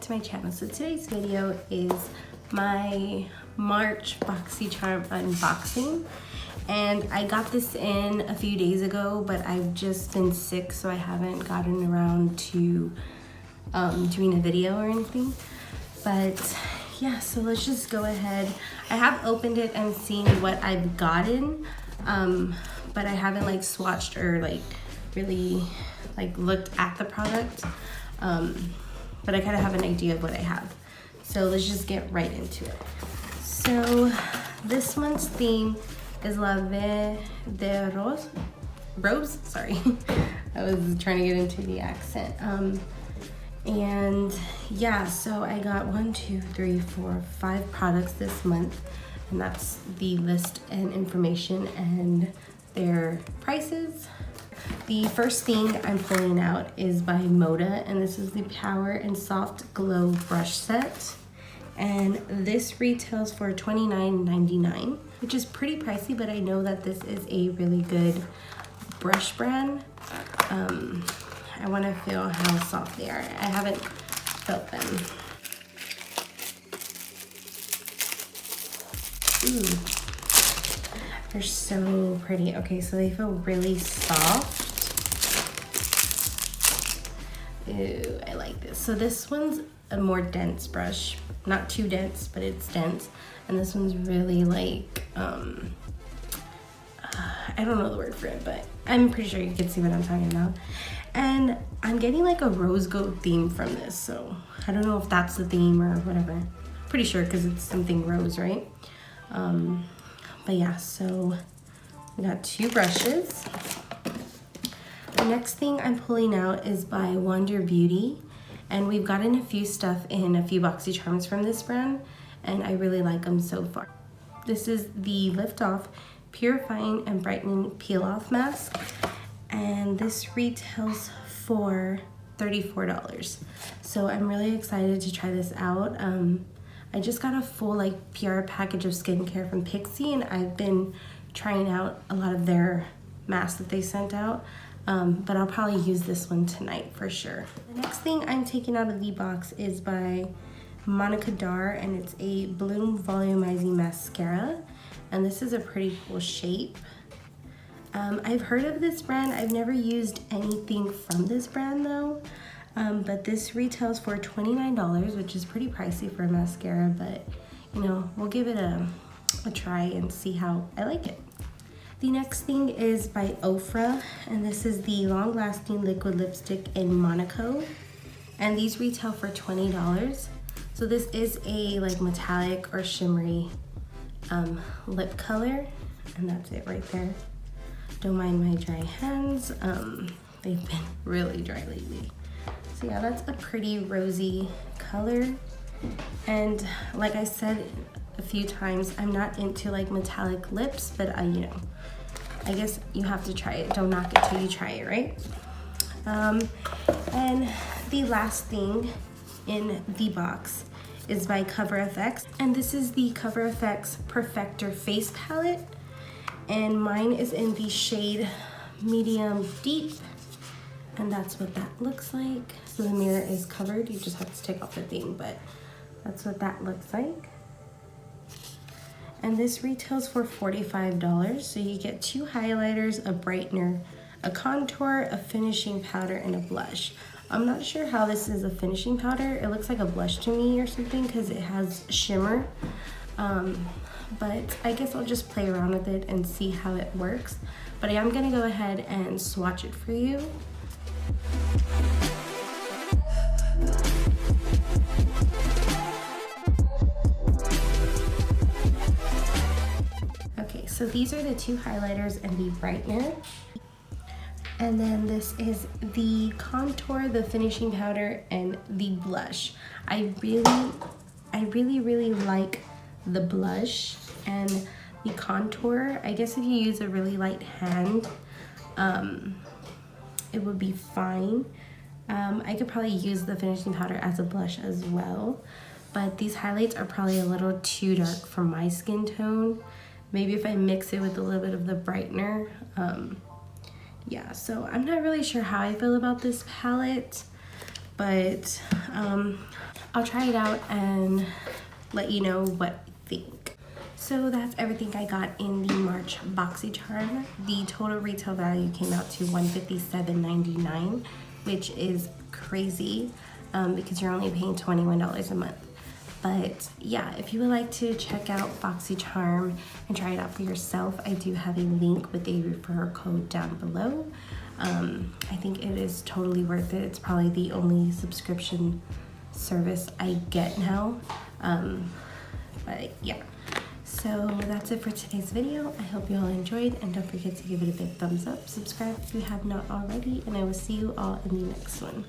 to my channel. So today's video is my March Boxycharm unboxing, and I got this in a few days ago, but I've just been sick, so I haven't gotten around to doing a video or anything. But yeah, so let's just go ahead. I have opened it and seen what I've gotten, but I haven't like swatched or like really like looked at the product. But I kind of have an idea of what I have. So let's just get right into it. So this one's theme is La Vie de Rose, sorry. I was trying to get into the accent. And yeah, so I got 5 products this month, and that's the list and information and their prices. The first thing I'm pulling out is by Moda, and this is the Power and Soft Glow Brush Set. And this retails for $29.99, which is pretty pricey, but I know that this is a really good brush brand. I want to feel how soft they are. I haven't felt them. Ooh, they're so pretty. Okay, so they feel really soft. Ooh, I like this. So this one's a more dense brush. Not too dense, but it's dense. And this one's really like, I don't know the word for it, but I'm pretty sure you can see what I'm talking about. And I'm getting like a rose gold theme from this, so I don't know if that's the theme or whatever. Pretty sure because it's something rose, right? But yeah, so we got 2 brushes. The next thing I'm pulling out is by Wonder Beauty, and we've gotten a few stuff in a few Boxycharms from this brand, and I really like them so far. This is the Lift Off Purifying and Brightening Peel Off Mask, and this retails for $34. So I'm really excited to try this out. I just got a full like PR package of skincare from Pixi, and I've been trying out a lot of their masks that they sent out. But I'll probably use this one tonight for sure. The next thing I'm taking out of the box is by Monica Dar, and it's a Bloom Volumizing Mascara, and this is a pretty cool shape. I've heard of this brand. I've never used anything from this brand though, but this retails for $29, which is pretty pricey for a mascara, but you know, we'll give it a try and see how I like it. The next thing is by Ofra, and this is the Long Lasting Liquid Lipstick in Monaco, and these retail for $20. So this is a like metallic or shimmery lip color, and that's it right there. Don't mind my dry hands. They've been really dry lately. So yeah, that's a pretty rosy color, and like I said a few times, I'm not into like metallic lips, but you know, I guess you have to try it. Don't knock it till you try it, right? And the last thing in the box is by CoverFX, and this is the CoverFX Perfector Face Palette, and mine is in the shade Medium Deep, and that's what that looks like. So the mirror is covered. You just have to take off the thing, but that's what that looks like. And this retails for $45, so you get 2 highlighters, a brightener, a contour, a finishing powder, and a blush. I'm not sure how this is a finishing powder. It looks like a blush to me or something because it has shimmer. But I guess I'll just play around with it and see how it works. But I am gonna go ahead and swatch it for you. Okay, so these are the 2 highlighters and the brightener. And then this is the contour, the finishing powder, and the blush. I really like the blush and the contour. I guess if you use a really light hand, it would be fine. I could probably use the finishing powder as a blush as well, but these highlights are probably a little too dark for my skin tone. Maybe if I mix it with a little bit of the brightener. Yeah, so I'm not really sure how I feel about this palette, but I'll try it out and let you know what I think. So that's everything I got in the March Boxycharm. The total retail value came out to $157.99, which is crazy because you're only paying $21 a month. But yeah, if you would like to check out Boxycharm and try it out for yourself, I do have a link with a referral code down below. I think it is totally worth it. It's probably the only subscription service I get now. But yeah, so that's it for today's video. I hope you all enjoyed, and don't forget to give it a big thumbs up, subscribe if you have not already, and I will see you all in the next one.